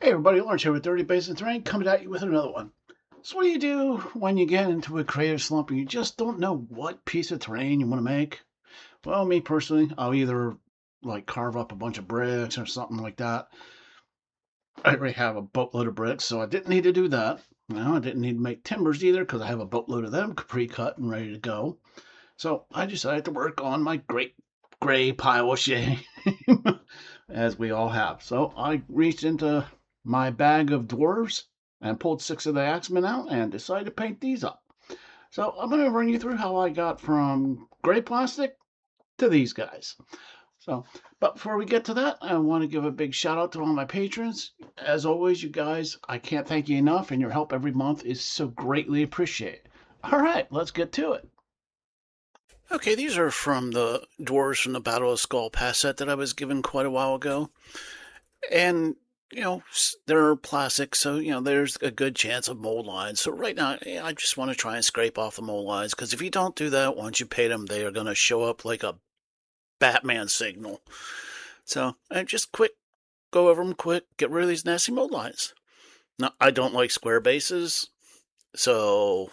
Hey everybody, Lawrence here with Dirty Basic Terrain, coming at you with another one. So what do you do when you get into a creative slump and you just don't know what piece of terrain you want to make? Well, me personally, I'll either like carve up a bunch of bricks or something like that. I already have a boatload of bricks, so I didn't need to do that. No, I didn't need to make timbers either because I have a boatload of them pre-cut and ready to go. So I decided to work on my great gray pile of shame, as we all have. So I reached into my bag of dwarves and pulled 6 of the axemen out and decided to paint these up. So I'm going to run you through how I got from gray plastic to these guys. But before we get to that, I want to give a big shout out to all my patrons. As always, you guys, I can't thank you enough, and your help every month is so greatly appreciated. All right, let's get to it. Okay, these are from the Dwarves from the Battle of Skull Pass set that I was given quite a while ago. And, they're plastic, so, there's a good chance of mold lines. So right now, I just want to try and scrape off the mold lines, because if you don't do that, once you paint them, they are going to show up like a Batman signal. So I just go over them quick, get rid of these nasty mold lines. Now, I don't like square bases, so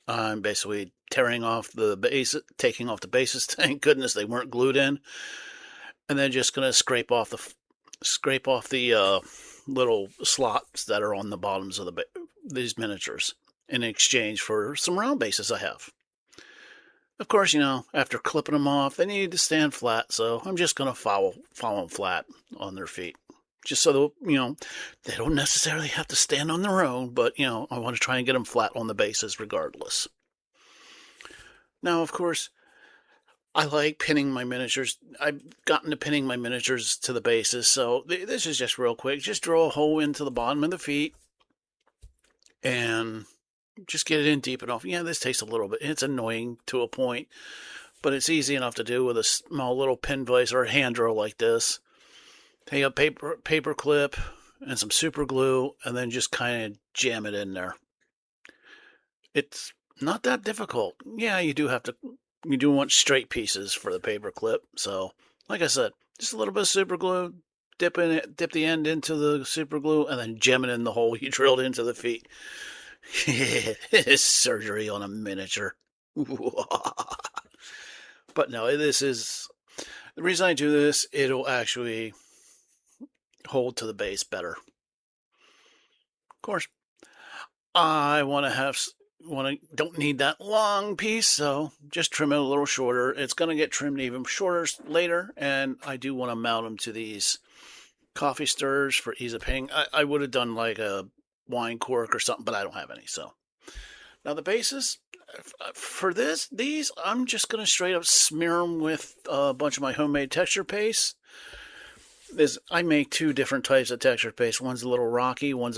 I'm basically tearing off the base, taking off the bases. Thank goodness they weren't glued in, and then just gonna scrape off the little slots that are on the bottoms of these miniatures in exchange for some round bases I have. Of course, after clipping them off, they need to stand flat, so I'm just gonna follow them flat on their feet. Just so they don't necessarily have to stand on their own, but I want to try and get them flat on the bases regardless. Now, of course, I like pinning my miniatures. I've gotten to pinning my miniatures to the bases, so this is just real quick. Just drill a hole into the bottom of the feet and just get it in deep enough. Yeah, this takes a little bit. It's annoying to a point, but it's easy enough to do with a small little pin vise or a hand drill like this. Take a paper clip and some super glue, and then just kind of jam it in there. It's not that difficult. Yeah, you do want straight pieces for the paper clip. So, like I said, just a little bit of super glue, dip the end into the super glue, and then jam it in the hole you drilled into the feet. It's surgery on a miniature. But no, this is the reason I do this. It'll actually hold to the base better. Of course, I don't need that long piece, so just trim it a little shorter. It's going to get trimmed even shorter later, and I do want to mount them to these coffee stirrers for ease of painting. I would have done like a wine cork or something, but I don't have any. So now the bases for these I'm just going to straight up smear them with a bunch of my homemade texture paste. I make 2 different types of texture paste. One's a little rocky, one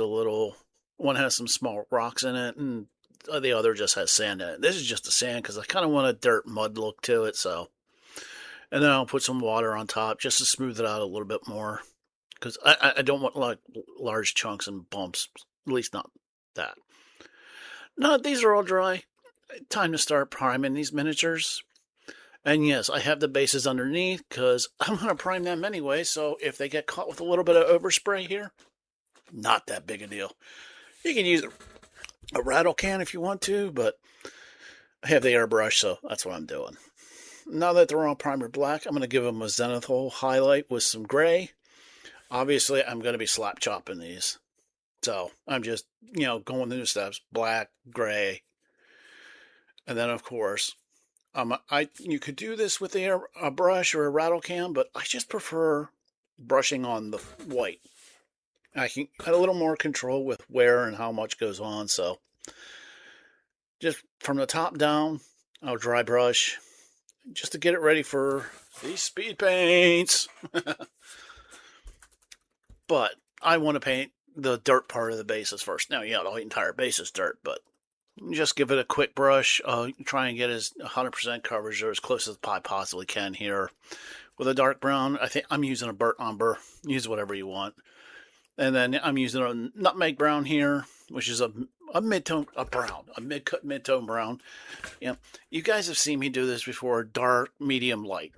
has some small rocks in it, and the other just has sand in it. This is just the sand because I kind of want a dirt mud look to it. So, and then I'll put some water on top just to smooth it out a little bit more because I don't want like large chunks and bumps. At least not that. Now these are all dry. Time to start priming these miniatures. And yes, I have the bases underneath because I'm going to prime them anyway. So if they get caught with a little bit of overspray here, not that big a deal. You can use a rattle can if you want to, but I have the airbrush, so that's what I'm doing. Now that they're all primer black, I'm going to give them a zenithal highlight with some gray. Obviously, I'm going to be slap chopping these. So I'm just, going through the steps, black, gray. And then, of course, you could do this with a brush or a rattle can, but I just prefer brushing on the white. I can get a little more control with where and how much goes on. So just from the top down, I'll dry brush just to get it ready for these speed paints. But I want to paint the dirt part of the bases first. Now, yeah, the entire base is dirt, but just give it a quick brush. Try and get as 100% coverage or as close as I possibly can here. With a dark brown, I think I'm using a burnt umber. Use whatever you want. And then I'm using a nutmeg brown here, which is a mid-tone, a mid-tone brown. You guys have seen me do this before, dark, medium, light.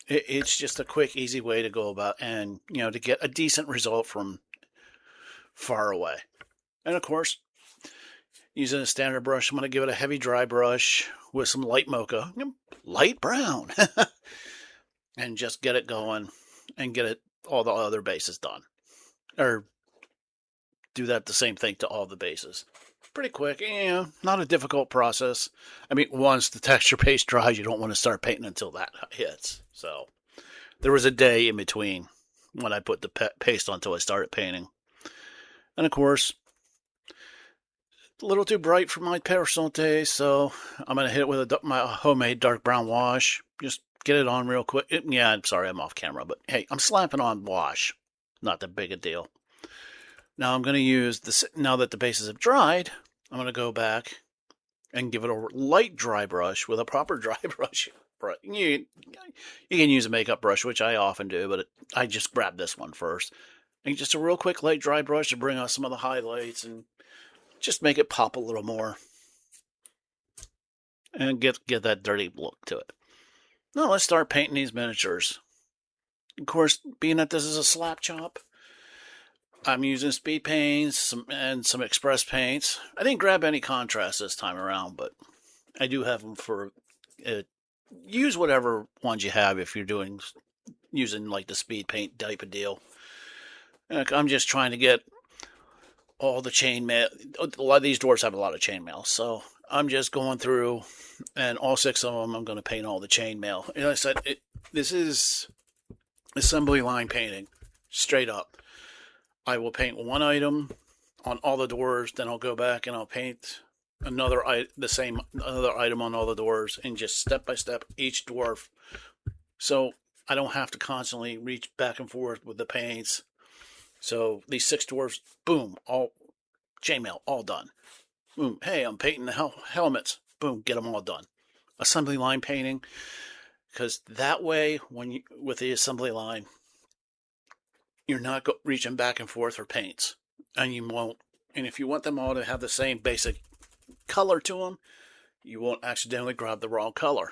It's just a quick, easy way to go about and, to get a decent result from far away. And of course, using a standard brush, I'm going to give it a heavy dry brush with some light mocha, light brown, and just get it going and get all the other bases done. Or do that the same thing to all the bases. Pretty quick, not a difficult process. I mean, once the texture paste dries, you don't want to start painting until that hits. So there was a day in between when I put the paste on until I started painting. And of course, a little too bright for my personal taste, so I'm going to hit it with my homemade dark brown wash. Just get it on real quick. I'm sorry I'm off camera, but hey, I'm slapping on wash. Not that big a deal. Now I'm going to use this, now that the bases have dried, I'm going to go back and give it a light dry brush with a proper dry brush. You can use a makeup brush, which I often do, but I just grabbed this one first. And just a real quick light dry brush to bring out some of the highlights and just make it pop a little more. And get that dirty look to it. Now let's start painting these miniatures. Of course, being that this is a slap chop, I'm using speed paints and some express paints. I didn't grab any contrast this time around, but I do have them for use whatever ones you have if you're using like the speed paint type of deal. I'm just trying to get all the chainmail. A lot of these dwarves have a lot of chainmail, so I'm just going through, and all 6 of them I'm going to paint all the chainmail. And I said, this is assembly line painting, straight up. I will paint one item on all the dwarves, then I'll go back and I'll paint another item on all the dwarves, and just step by step each dwarf, so I don't have to constantly reach back and forth with the paints. So these 6 dwarves, boom, all chainmail, all done. Boom, hey, I'm painting the helmets. Boom, get them all done. Assembly line painting, because that way, with the assembly line, you're not reaching back and forth for paints, and you won't. And if you want them all to have the same basic color to them, you won't accidentally grab the wrong color.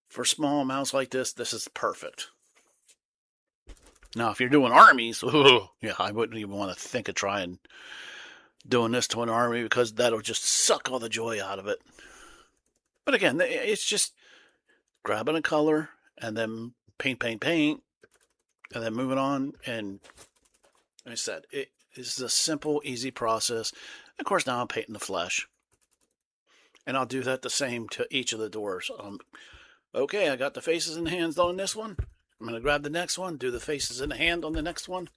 For small amounts like this is perfect. Now, if you're doing armies, I wouldn't even want to think of trying doing this to an army, because that'll just suck all the joy out of it. But again, it's just grabbing a color and then paint, and then moving on. And like I said, it is a simple, easy process. Of course, now I'm painting the flesh. And I'll do that the same to each of the dwarves. Okay, I got the faces and hands on this one. I'm going to grab the next one, do the faces and the hand on the next one,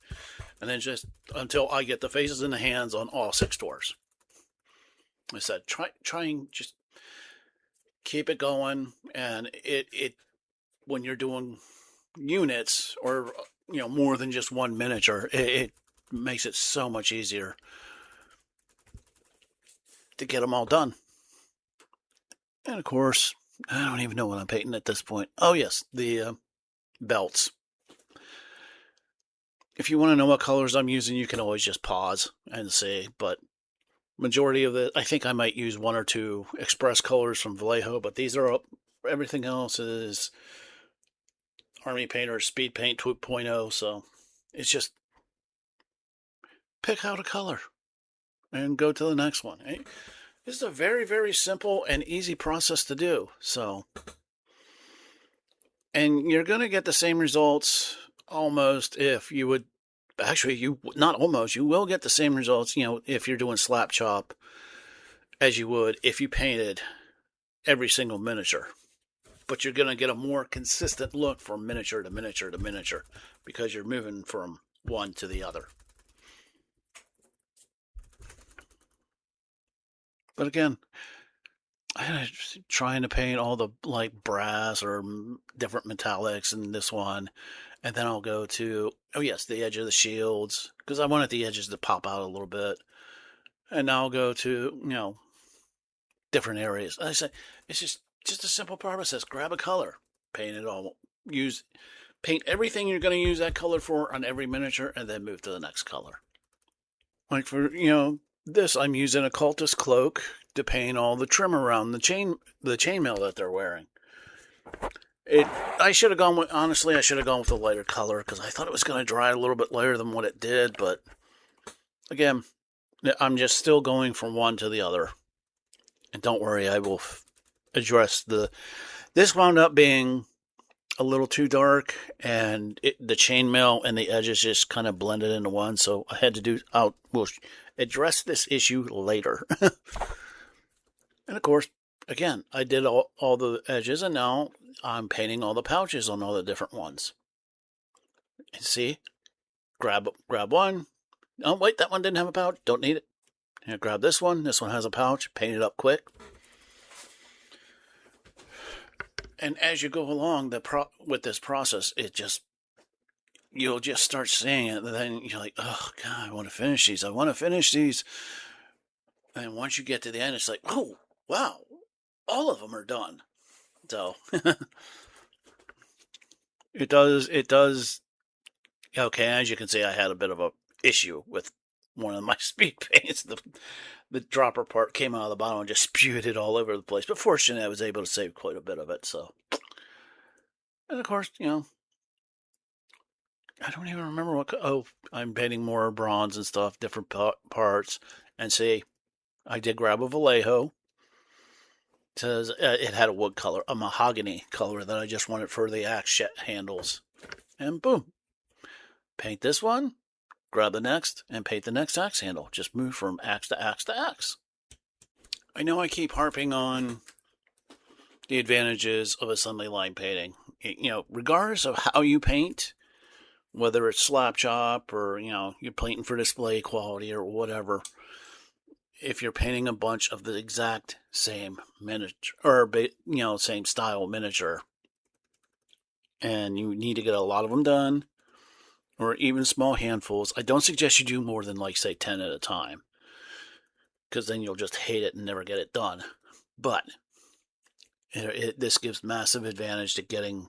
and then just until I get the faces and the hands on all 6 dwarves. Like I said, try and just keep it going, and it when you're doing units or more than just one miniature, it makes it so much easier to get them all done. And of course, I don't even know what I'm painting at this point. Oh yes, the belts. If you want to know what colors I'm using, you can always just pause and see, but majority of it, I think I might use 1 or 2 express colors from Vallejo, but these are everything else is Army Painter Speed Paint 2.0, so it's just pick out a color and go to the next one. This is a very, very simple and easy process to do. So, and you're going to get the same results almost if you would, actually, you will get the same results, if you're doing slap chop as you would if you painted every single miniature. But you're going to get a more consistent look from miniature to miniature to miniature because you're moving from one to the other. But again, I'm trying to paint all the brass or different metallics in this one. And then I'll go to, the edge of the shields, because I wanted the edges to pop out a little bit. And now I'll go to, different areas. Like I said, it's just a simple process. Grab a color, paint it all. Paint everything you're going to use that color for on every miniature, and then move to the next color. Like for, this, I'm using a cultist cloak to paint all the trim around the chainmail that they're wearing. I should have gone with, honestly, I should have gone with a lighter color because I thought it was going to dry a little bit lighter than what it did. But again, I'm just still going from one to the other. And don't worry, I will address this wound up being a little too dark, and the chainmail and the edges just kind of blended into one. So I had to we'll address this issue later. And of course, again, I did all the edges, and now I'm painting all the pouches on all the different ones. And see, grab one. Oh wait, that one didn't have a pouch. Don't need it. Here, grab this one. This one has a pouch. Paint it up quick. And as you go along with this process, you'll just start seeing it, and then you're like, oh God, I want to finish these. I want to finish these. And once you get to the end, it's like, oh wow, all of them are done. So it does. Okay, as you can see, I had a bit of a issue with one of my speed paints. The dropper part came out of the bottom and just spewed it all over the place. But fortunately, I was able to save quite a bit of it. So, and of course, I don't even remember what. Oh, I'm painting more bronze and stuff, different parts. And see, I did grab a Vallejo. It says it had a wood color, a mahogany color that I just wanted for the axe handles. And boom, paint this one. Grab the next and paint the next axe handle. Just move from axe to axe to axe. I know I keep harping on the advantages of assembly line painting. Regardless of how you paint, whether it's slap chop or, you're painting for display quality or whatever, if you're painting a bunch of the exact same miniature or, same style miniature, and you need to get a lot of them done, or even small handfuls, I don't suggest you do more than, say, 10 at a time, because then you'll just hate it and never get it done. But this gives massive advantage to getting,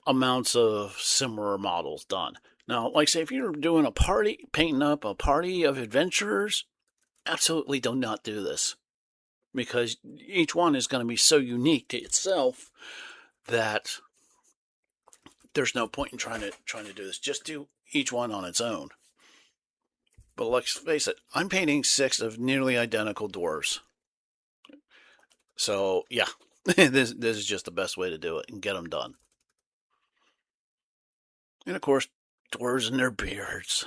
amounts of similar models done. Now, say, if you're doing painting up a party of adventurers, absolutely do not do this, because each one is going to be so unique to itself that there's no point in trying to do this. Just do each one on its own. But let's face it, I'm painting 6 of nearly identical dwarves. So yeah, this is just the best way to do it and get them done. And of course, dwarves and their beards.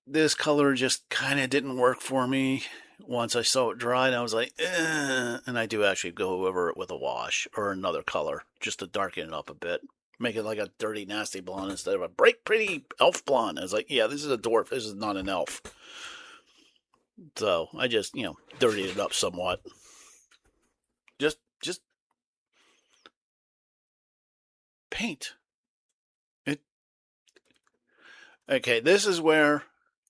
This color just kind of didn't work for me. Once I saw it dried, I was like, and I do actually go over it with a wash or another color just to darken it up a bit. Make it like a dirty, nasty blonde instead of a bright, pretty elf blonde. I was like, yeah, this is a dwarf. This is not an elf. So I just, dirtied it up somewhat. Just paint. Okay, this is where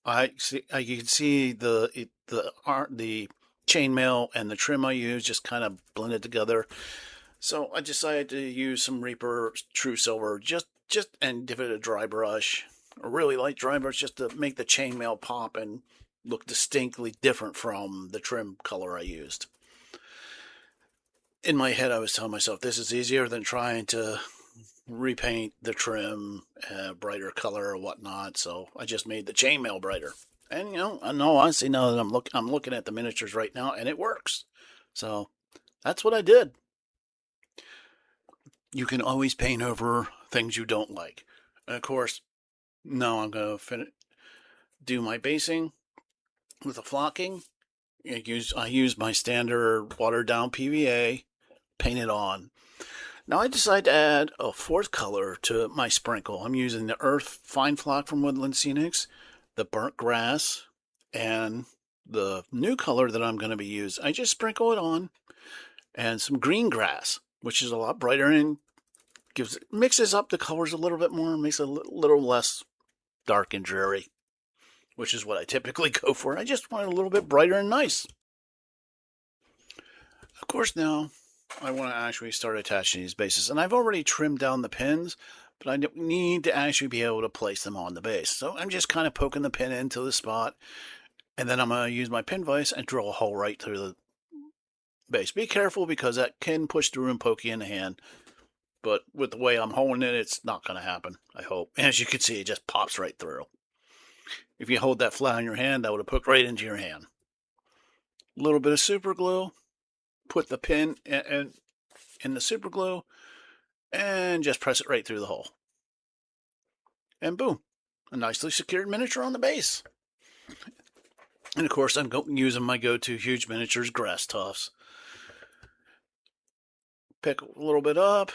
I can see the chainmail and the trim I use just kind of blended together. So I decided to use some Reaper True Silver and give it a dry brush, a really light dry brush, just to make the chainmail pop and look distinctly different from the trim color I used. In my head, I was telling myself this is easier than trying to repaint the trim a brighter color or whatnot, so I just made the chainmail brighter. And I know honestly, now that I'm looking at the miniatures right now, and it works. So that's what I did. You can always paint over things you don't like. And of course, now I'm going to do my basing with a flocking. I use my standard watered down PVA, paint it on. Now I decided to add a 4th color to my sprinkle. I'm using the Earth Fine Flock from Woodland Scenics, the Burnt Grass, and the new color that I'm going to be using. I just sprinkle it on, and some green grass, which is a lot brighter and mixes up the colors a little bit more, makes it a little less dark and dreary, which is what I typically go for. I just want it a little bit brighter and nice. Of course, now I want to actually start attaching these bases. And I've already trimmed down the pins, but I need to actually be able to place them on the base. So I'm just kind of poking the pin into the spot, and then I'm going to use my pin vise and drill a hole right through base. Be careful because that can push through and poke you in the hand. But with the way I'm holding it, it's not going to happen, I hope. As you can see, it just pops right through. If you hold that flat in your hand, that would have poked right into your hand. A little bit of super glue. Put the pin in the super glue and just press it right through the hole. And boom, a nicely secured miniature on the base. And of course, I'm using my go-to huge miniatures grass tufts. Pick a little bit up,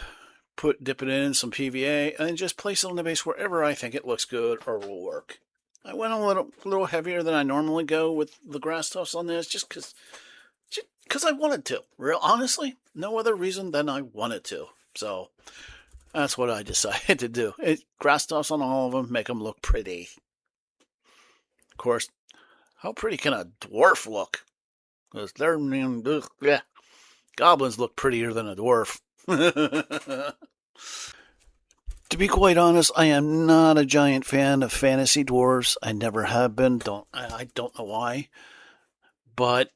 dip it in some PVA, and then just place it on the base wherever I think it looks good or will work. I went a little heavier than I normally go with the grass tufts on this, just because I wanted to. Real honestly, no other reason than I wanted to. So that's what I decided to do. Grass tufts on all of them, make them look pretty. Of course, how pretty can a dwarf look? Because goblins look prettier than a dwarf. To be quite honest, I am not a giant fan of fantasy dwarves. I never have been. I don't know why. But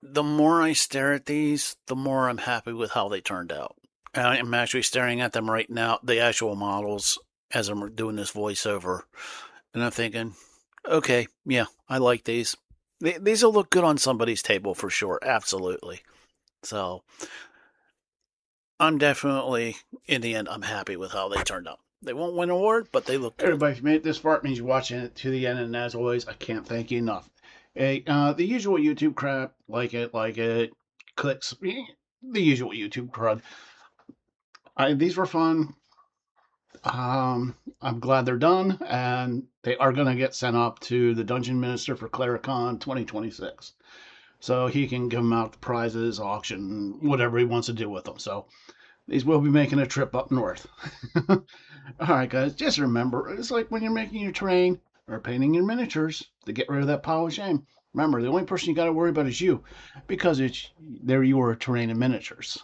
the more I stare at these, the more I'm happy with how they turned out. And I'm actually staring at them right now, the actual models, as I'm doing this voiceover. And I'm thinking, okay, yeah, I like these. These will look good on somebody's table for sure. Absolutely. So I'm definitely, in the end, I'm happy with how they turned out. They won't win an award, but they look good. Everybody, if you made it this far, it means you're watching it to the end. And as always, I can't thank you enough. Hey, the usual YouTube crap, like it, clicks, the usual YouTube crud. These were fun. I'm glad they're done, and they are going to get sent up to the Dungeon Minister for Clericon 2026. So he can give them out the prizes, auction, whatever he wants to do with them. So these will be making a trip up north. All right, guys, just remember, it's like when you're making your terrain or painting your miniatures to get rid of that pile of shame. Remember, the only person you got to worry about is you, because they're your terrain and miniatures.